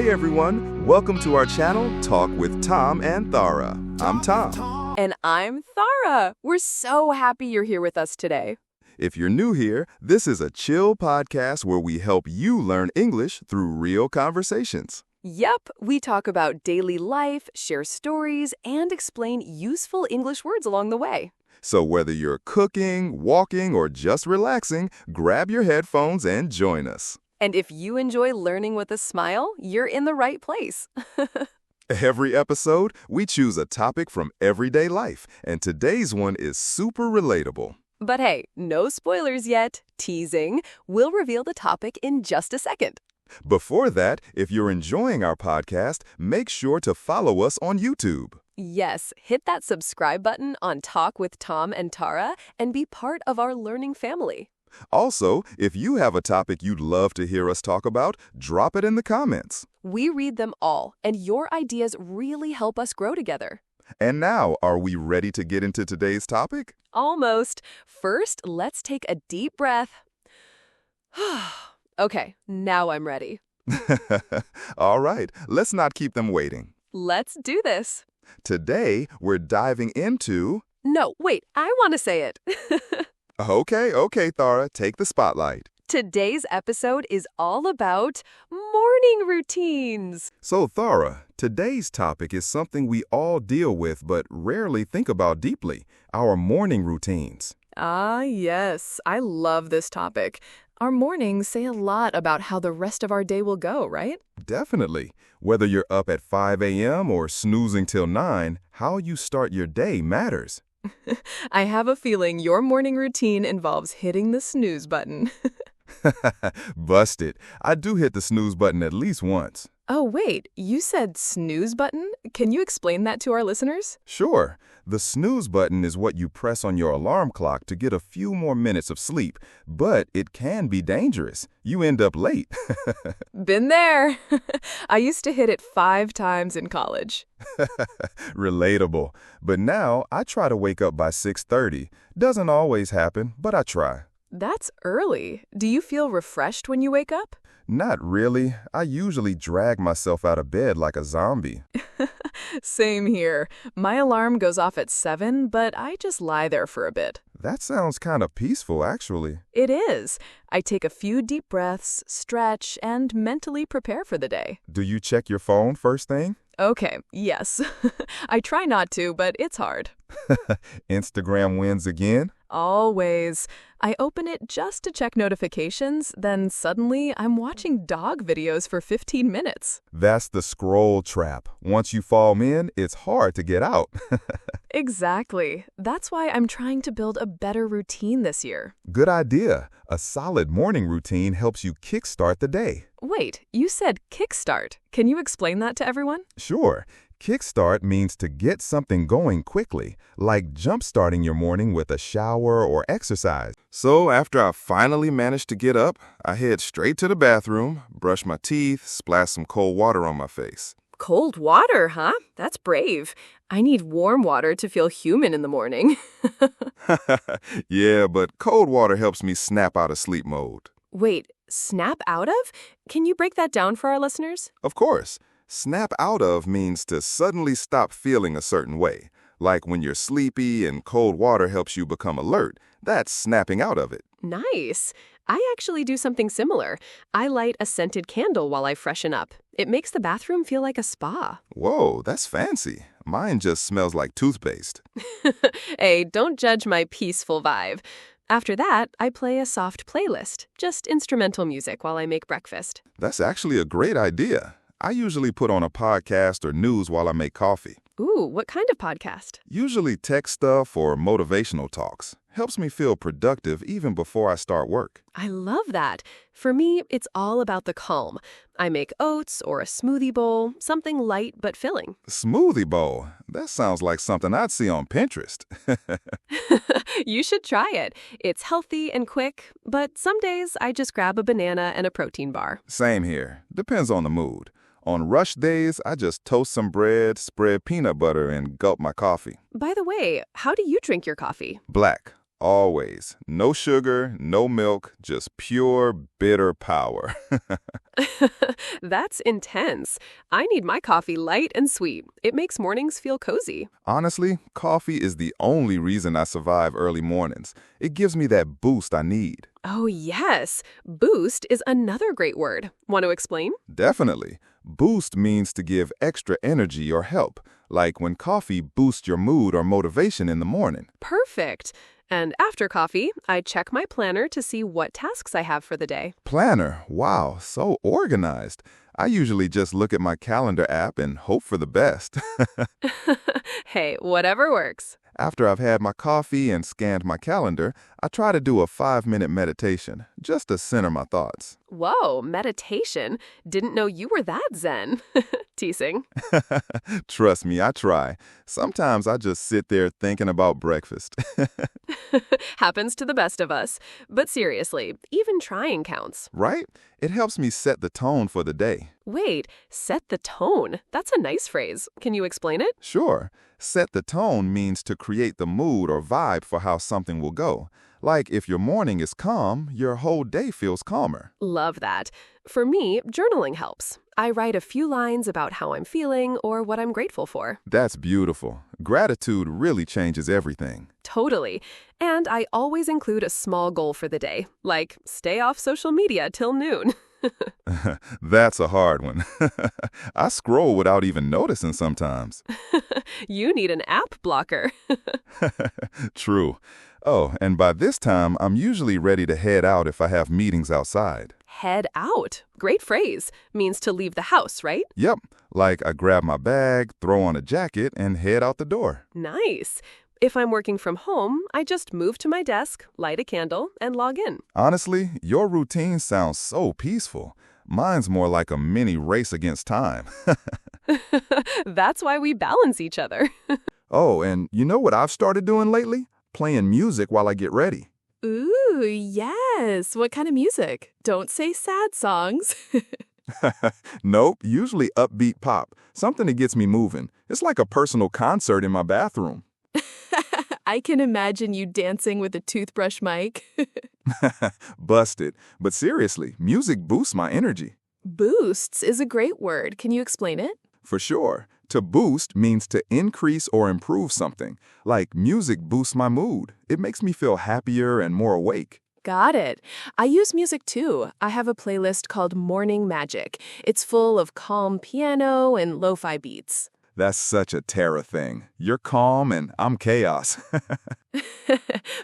Hey everyone, welcome to our channel, Talk with Tom and Thara. I'm Tom. And I'm Thara. We're so happy you're here with us today. If you're new here, this is a chill podcast where we help you learn English through real conversations. Yep, we talk about daily life, share stories, and explain useful English words along the way. So whether you're cooking, walking, or just relaxing, grab your headphones and join us. And if you enjoy learning with a smile, you're in the right place. Every episode, we choose a topic from everyday life, and today's one is super relatable. But hey, no spoilers yet. Teasing. We'll reveal the topic in just a second. Before that, if you're enjoying our podcast, make sure to follow us on YouTube. Yes, hit that subscribe button on Talk with Tom and Tara and be part of our learning family. Also, if you have a topic you'd love to hear us talk about, drop it in the comments. We read them all, and your ideas really help us grow together. And now, are we ready to get into today's topic? Almost. First, let's take a deep breath. Okay, now I'm ready. All right, let's not keep them waiting. Let's do this. Today, we're diving into... No, wait, I want to say it. Okay, Thara, take the spotlight. Today's episode is all about morning routines. So, Thara, today's topic is something we all deal with but rarely think about deeply, our morning routines. Ah, yes, I love this topic. Our mornings say a lot about how the rest of our day will go, right? Definitely. Whether you're up at 5 a.m. or snoozing till 9, how you start your day matters. I have a feeling your morning routine involves hitting the snooze button. Busted. I do hit the snooze button at least once. Oh, wait, you said snooze button? Can you explain that to our listeners? Sure. The snooze button is what you press on your alarm clock to get a few more minutes of sleep, but it can be dangerous. You end up late. Been there. I used to hit it 5 times in college. Relatable. But now I try to wake up by 6:30. Doesn't always happen, but I try. That's early. Do you feel refreshed when you wake up? Not really. I usually drag myself out of bed like a zombie. Same here. My alarm goes off at 7, but I just lie there for a bit. That sounds kind of peaceful, actually. It is. I take a few deep breaths, stretch, and mentally prepare for the day. Do you check your phone first thing? Okay, yes. I try not to, but it's hard. Instagram wins again? Always. I open it just to check notifications, then suddenly I'm watching dog videos for 15 minutes. That's the scroll trap. Once you fall in, it's hard to get out. Exactly. That's why I'm trying to build a better routine this year. Good idea. A solid morning routine helps you kickstart the day. Wait, you said kickstart. Can you explain that to everyone? Sure. Kickstart means to get something going quickly, like jump-starting your morning with a shower or exercise. So after I finally managed to get up, I head straight to the bathroom, brush my teeth, splash some cold water on my face. Cold water, huh? That's brave. I need warm water to feel human in the morning. Yeah, but cold water helps me snap out of sleep mode. Wait, snap out of? Can you break that down for our listeners? Of course. Snap out of means to suddenly stop feeling a certain way. Like when you're sleepy and cold water helps you become alert. That's snapping out of it. Nice. I actually do something similar. I light a scented candle while I freshen up. It makes the bathroom feel like a spa. Whoa, that's fancy. Mine just smells like toothpaste. Hey, don't judge my peaceful vibe. After that, I play a soft playlist, just instrumental music while I make breakfast. That's actually a great idea. I usually put on a podcast or news while I make coffee. Ooh, what kind of podcast? Usually tech stuff or motivational talks. Helps me feel productive even before I start work. I love that. For me, it's all about the calm. I make oats or a smoothie bowl, something light but filling. Smoothie bowl? That sounds like something I'd see on Pinterest. You should try it. It's healthy and quick, but some days I just grab a banana and a protein bar. Same here. Depends on the mood. On rush days, I just toast some bread, spread peanut butter, and gulp my coffee. By the way, how do you drink your coffee? Black. Always. No sugar, no milk, just pure bitter power. That's intense. I need my coffee light and sweet. It makes mornings feel cozy. Honestly, coffee is the only reason I survive early mornings. It gives me that boost I need. Oh, yes. Boost is another great word. Want to explain? Definitely. Boost means to give extra energy or help, like when coffee boosts your mood or motivation in the morning. Perfect. And after coffee, I check my planner to see what tasks I have for the day. Planner, wow, so organized. I usually just look at my calendar app and hope for the best. Hey, whatever works. After I've had my coffee and scanned my calendar, I try to do a 5-minute meditation, just to center my thoughts. Whoa, meditation? Didn't know you were that zen. Teasing. Trust me, I try. Sometimes I just sit there thinking about breakfast. Happens to the best of us. But seriously, even trying counts. Right? It helps me set the tone for the day. Wait, set the tone. That's a nice phrase. Can you explain it? Sure, set the tone means to create the mood or vibe for how something will go. Like if your morning is calm, your whole day feels calmer. Love that. For me, journaling helps. I write a few lines about how I'm feeling or what I'm grateful for. That's beautiful. Gratitude really changes everything. Totally. And I always include a small goal for the day, like stay off social media till noon. That's a hard one. I scroll without even noticing sometimes. You need an app blocker. True. Oh, and by this time, I'm usually ready to head out if I have meetings outside. Head out. Great phrase. Means to leave the house, right? Yep, like I grab my bag, throw on a jacket, and head out the door. Nice. If I'm working from home, I just move to my desk, light a candle, and log in. Honestly, your routine sounds so peaceful. Mine's more like a mini race against time. That's why we balance each other. Oh, and you know what I've started doing lately? Playing music while I get ready. Ooh, yes. What kind of music? Don't say sad songs. Nope, usually upbeat pop, something that gets me moving. It's like a personal concert in my bathroom. I can imagine you dancing with a toothbrush mic. Busted. But seriously, music boosts my energy. Boosts is a great word. Can you explain it? For sure. To boost means to increase or improve something. Like music boosts my mood. It makes me feel happier and more awake. Got it. I use music too. I have a playlist called Morning Magic. It's full of calm piano and lo-fi beats. That's such a Tara thing. You're calm and I'm chaos.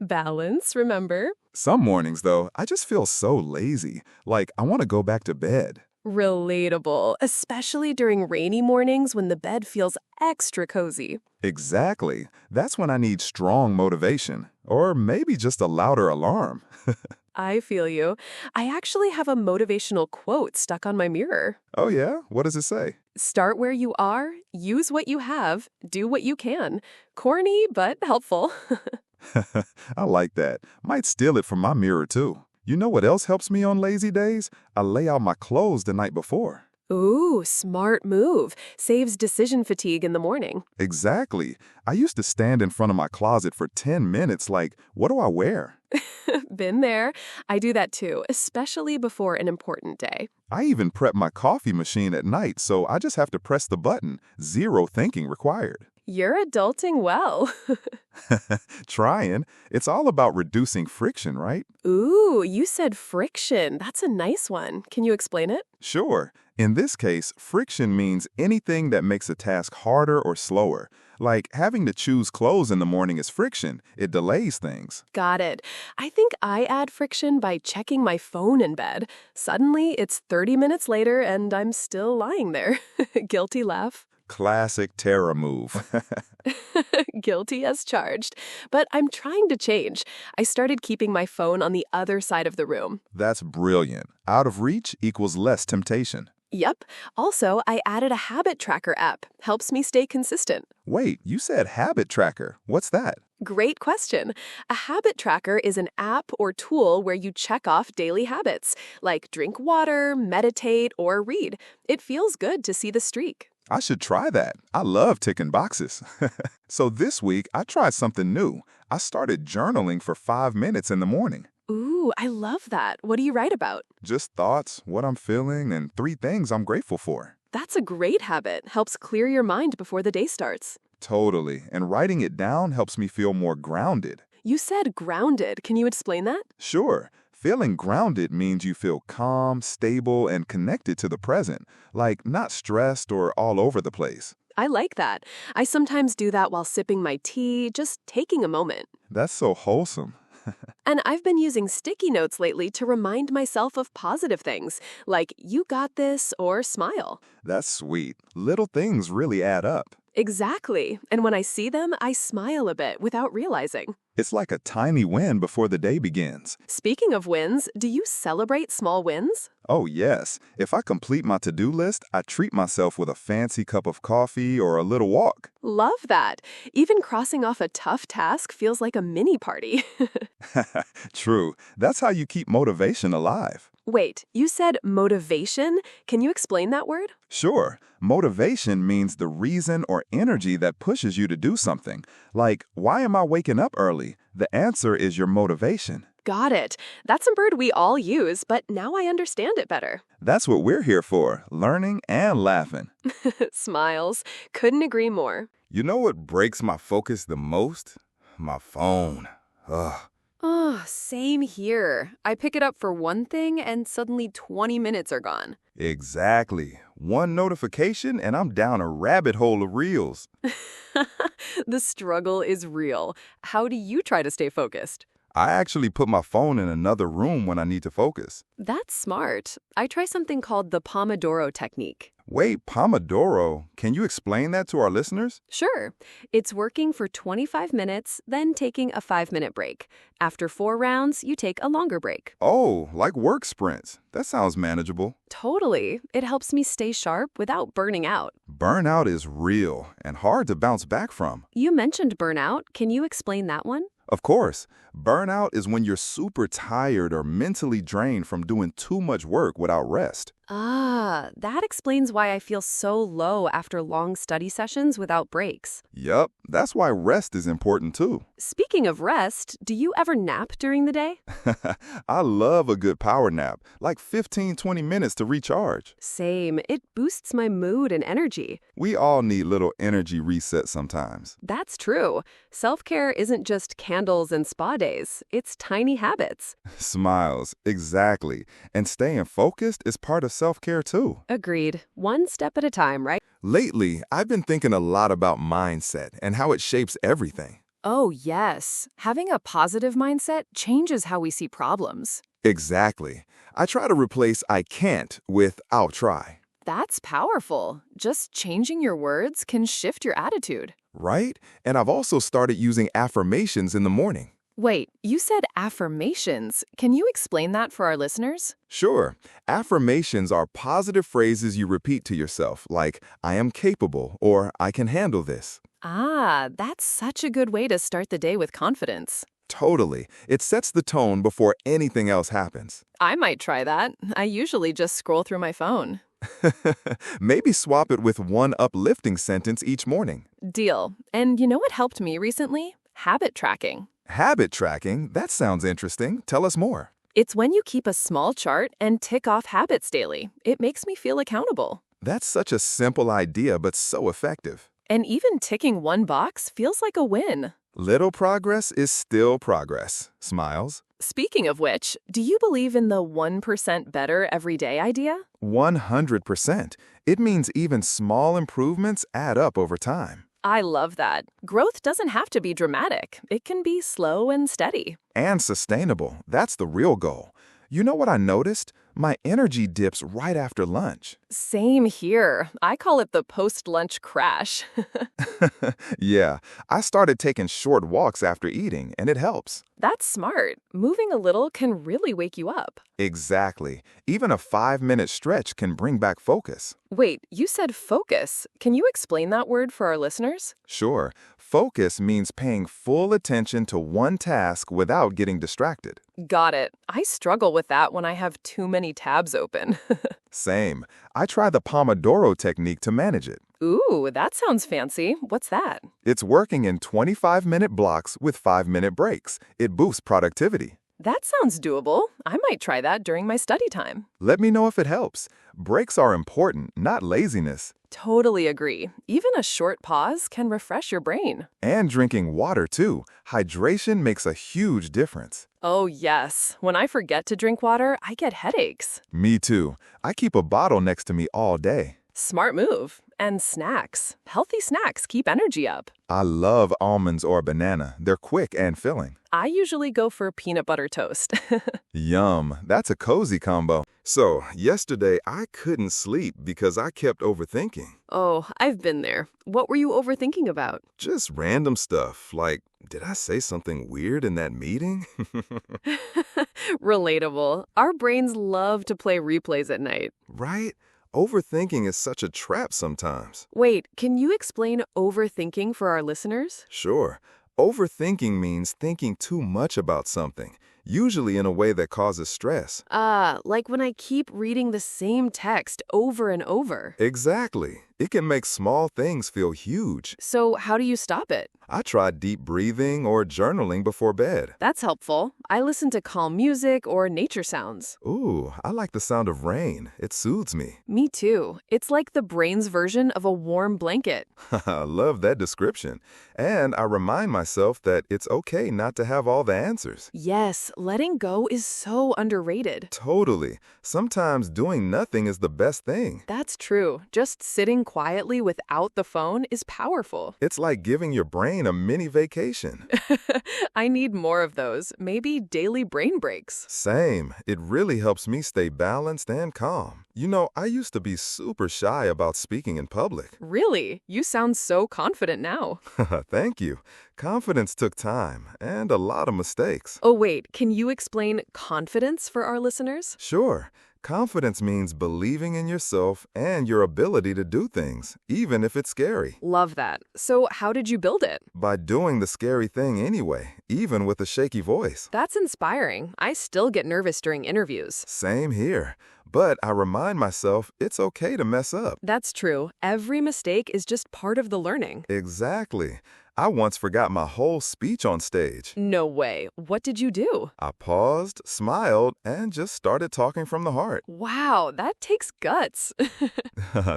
Balance, remember? Some mornings, though, I just feel so lazy. Like I want to go back to bed. Relatable, especially during rainy mornings when the bed feels extra cozy. Exactly. That's when I need strong motivation. Or maybe just a louder alarm. I feel you. I actually have a motivational quote stuck on my mirror. Oh yeah? What does it say? Start where you are, use what you have, do what you can. Corny, but helpful. I like that. Might steal it from my mirror, too. You know what else helps me on lazy days? I lay out my clothes the night before. Ooh, smart move. Saves decision fatigue in the morning. Exactly. I used to stand in front of my closet for 10 minutes like, what do I wear? Been there. I do that too, especially before an important day. I even prep my coffee machine at night, so I just have to press the button. Zero thinking required. You're adulting well. Trying. It's all about reducing friction, right? Ooh, you said friction. That's a nice one. Can you explain it? Sure. In this case, friction means anything that makes a task harder or slower. Like having to choose clothes in the morning is friction. It delays things. Got it. I think I add friction by checking my phone in bed. Suddenly, it's 30 minutes later and I'm still lying there. Guilty laugh. Classic Tara move. Guilty as charged. But I'm trying to change. I started keeping my phone on the other side of the room. That's brilliant. Out of reach equals less temptation. Yep. Also, I added a habit tracker app. Helps me stay consistent. Wait, you said habit tracker. What's that? Great question. A habit tracker is an app or tool where you check off daily habits, like drink water, meditate, or read. It feels good to see the streak. I should try that. I love ticking boxes. So this week, I tried something new. I started journaling for 5 minutes in the morning. Ooh, I love that. What do you write about? Just thoughts, what I'm feeling, and 3 things I'm grateful for. That's a great habit. Helps clear your mind before the day starts. Totally. And writing it down helps me feel more grounded. You said grounded. Can you explain that? Sure, feeling grounded means you feel calm, stable, and connected to the present, like not stressed or all over the place. I like that. I sometimes do that while sipping my tea, just taking a moment. That's so wholesome. And I've been using sticky notes lately to remind myself of positive things, like you got this or smile. That's sweet. Little things really add up. Exactly. And when I see them, I smile a bit without realizing. It's like a tiny win before the day begins. Speaking of wins, do you celebrate small wins? Oh, yes. If I complete my to-do list, I treat myself with a fancy cup of coffee or a little walk. Love that. Even crossing off a tough task feels like a mini party. True. That's how you keep motivation alive. Wait, you said motivation? Can you explain that word? Sure, motivation means the reason or energy that pushes you to do something. Like, why am I waking up early? The answer is your motivation. Got it. That's a word we all use, but now I understand it better. That's what we're here for, learning and laughing. Smiles. Couldn't agree more. You know what breaks my focus the most? My phone. Ugh. Oh, same here. I pick it up for one thing and suddenly 20 minutes are gone. Exactly. One notification and I'm down a rabbit hole of reels. The struggle is real. How do you try to stay focused? I actually put my phone in another room when I need to focus. That's smart. I try something called the Pomodoro technique. Wait, Pomodoro? Can you explain that to our listeners? Sure. It's working for 25 minutes, then taking a 5-minute break. After 4 rounds, you take a longer break. Oh, like work sprints. That sounds manageable. Totally. It helps me stay sharp without burning out. Burnout is real and hard to bounce back from. You mentioned burnout. Can you explain that one? Of course, burnout is when you're super tired or mentally drained from doing too much work without rest. Ah, that explains why I feel so low after long study sessions without breaks. Yup, that's why rest is important too. Speaking of rest, do you ever nap during the day? I love a good power nap, like 15-20 minutes to recharge. Same. It boosts my mood and energy. We all need little energy resets sometimes. That's true. Self-care isn't just candles and spa days. It's tiny habits. Smiles, exactly. And staying focused is part of self-care too. Agreed. One step at a time, right? Lately, I've been thinking a lot about mindset and how it shapes everything. Oh, yes. Having a positive mindset changes how we see problems. Exactly. I try to replace I can't with I'll try. That's powerful. Just changing your words can shift your attitude. Right? And I've also started using affirmations in the morning. Wait, you said affirmations. Can you explain that for our listeners? Sure. Affirmations are positive phrases you repeat to yourself, like, I am capable, or I can handle this. Ah, that's such a good way to start the day with confidence. Totally. It sets the tone before anything else happens. I might try that. I usually just scroll through my phone. Maybe swap it with one uplifting sentence each morning. Deal. And you know what helped me recently? Habit tracking. Habit tracking? That sounds interesting. Tell us more. It's when you keep a small chart and tick off habits daily. It makes me feel accountable. That's such a simple idea, but so effective. And even ticking one box feels like a win. Little progress is still progress. Smiles. Speaking of which, do you believe in the 1% better every day idea? 100%. It means even small improvements add up over time. I love that. Growth doesn't have to be dramatic. It can be slow and steady. And sustainable. That's the real goal. You know what I noticed? My energy dips right after lunch. Same here. I call it the post-lunch crash. Yeah, I started taking short walks after eating, and it helps. That's smart. Moving a little can really wake you up. Exactly. Even a 5-minute stretch can bring back focus. Wait, you said focus. Can you explain that word for our listeners? Sure. Focus means paying full attention to one task without getting distracted. Got it. I struggle with that when I have too many tabs open. Same. I try the Pomodoro technique to manage it. Ooh, that sounds fancy. What's that? It's working in 25-minute blocks with 5-minute breaks. It boosts productivity. That sounds doable. I might try that during my study time. Let me know if it helps. Breaks are important, not laziness. Totally agree. Even a short pause can refresh your brain. And drinking water, too. Hydration makes a huge difference. Oh, yes. When I forget to drink water, I get headaches. Me too. I keep a bottle next to me all day. Smart move. And snacks. Healthy snacks keep energy up. I love almonds or banana. They're quick and filling. I usually go for peanut butter toast. Yum, that's a cozy combo. So, yesterday I couldn't sleep because I kept overthinking. Oh, I've been there. What were you overthinking about? Just random stuff, like, did I say something weird in that meeting? Relatable. Our brains love to play replays at night. Right? Overthinking is such a trap sometimes. Wait, can you explain overthinking for our listeners? Sure. Overthinking means thinking too much about something, usually in a way that causes stress. Like when I keep reading the same text over and over. Exactly. It can make small things feel huge. So how do you stop it? I try deep breathing or journaling before bed. That's helpful. I listen to calm music or nature sounds. Ooh, I like the sound of rain. It soothes me. Me too. It's like the brain's version of a warm blanket. I love that description. And I remind myself that it's okay not to have all the answers. Yes, letting go is so underrated. Totally. Sometimes doing nothing is the best thing. That's true. Just sitting quietly without the phone is powerful. It's like giving your brain a mini vacation. I need more of those. Maybe daily brain breaks. Same. It really helps me stay balanced and calm. You know, I used to be super shy about speaking in public. Really? You sound so confident now. Thank you. Confidence took time and a lot of mistakes. Oh, wait. Can you explain confidence for our listeners? Sure. Confidence means believing in yourself and your ability to do things, even if it's scary. Love that. So how did you build it? By doing the scary thing anyway, even with a shaky voice. That's inspiring. I still get nervous during interviews. Same here. But I remind myself it's okay to mess up. That's true. Every mistake is just part of the learning. Exactly. I once forgot my whole speech on stage. No way. What did you do? I paused, smiled, and just started talking from the heart. Wow, that takes guts.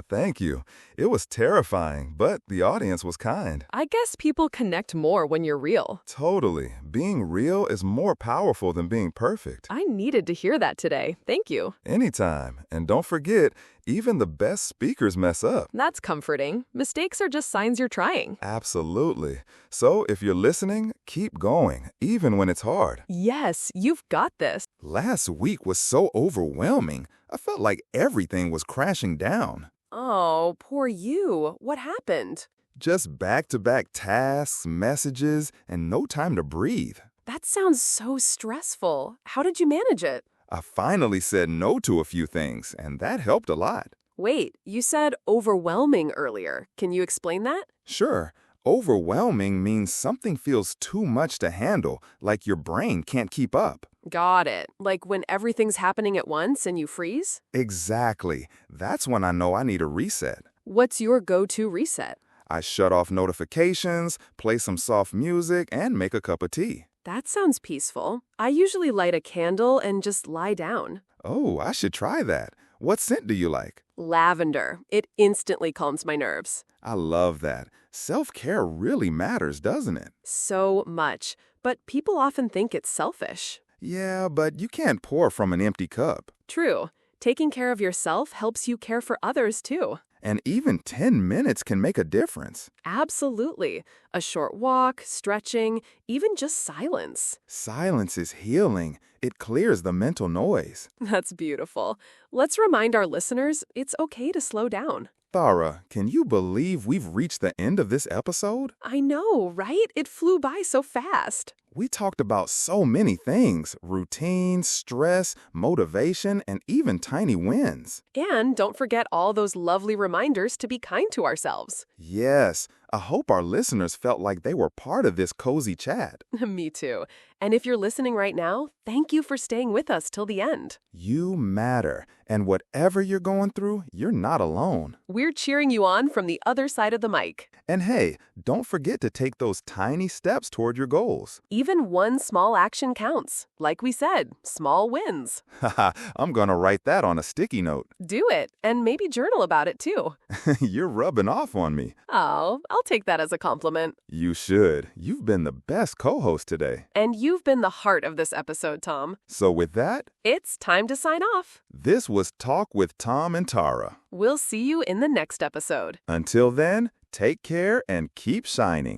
Thank you. It was terrifying, but the audience was kind. I guess people connect more when you're real. Totally. Being real is more powerful than being perfect. I needed to hear that today. Thank you. Anytime. And don't forget, even the best speakers mess up. That's comforting. Mistakes are just signs you're trying. Absolutely. So if you're listening, keep going, even when it's hard. Yes, you've got this. Last week was so overwhelming. I felt like everything was crashing down. Oh, poor you. What happened? Just back-to-back tasks, messages, and no time to breathe. That sounds so stressful. How did you manage it? I finally said no to a few things, and that helped a lot. Wait, you said overwhelming earlier. Can you explain that? Sure, overwhelming means something feels too much to handle, like your brain can't keep up. Got it. Like when everything's happening at once and you freeze? Exactly. That's when I know I need a reset. What's your go-to reset? I shut off notifications, play some soft music, and make a cup of tea. That sounds peaceful. I usually light a candle and just lie down. Oh, I should try that. What scent do you like? Lavender. It instantly calms my nerves. I love that. Self-care really matters, doesn't it? So much. But people often think it's selfish. Yeah, but you can't pour from an empty cup. True. Taking care of yourself helps you care for others, too. And even 10 minutes can make a difference. Absolutely. A short walk, stretching, even just silence. Silence is healing. It clears the mental noise. That's beautiful. Let's remind our listeners it's okay to slow down. Thara, can you believe we've reached the end of this episode? I know, right? It flew by so fast. We talked about so many things: routine, stress, motivation, and even tiny wins. And don't forget all those lovely reminders to be kind to ourselves. Yes, I hope our listeners felt like they were part of this cozy chat. Me too. And if you're listening right now, thank you for staying with us till the end. You matter, and whatever you're going through, you're not alone. We're cheering you on from the other side of the mic. And hey, don't forget to take those tiny steps toward your goals. Even one small action counts. Like we said, small wins. Haha, I'm gonna write that on a sticky note. Do it, and maybe journal about it too. You're rubbing off on me. Oh, I'll take that as a compliment. You should. You've been the best co-host today. And you've been the heart of this episode, Tom. So with that, It's time to sign off. this was Talk with Tom and Tara. We'll see you in the next episode. Until then, take care and keep shining.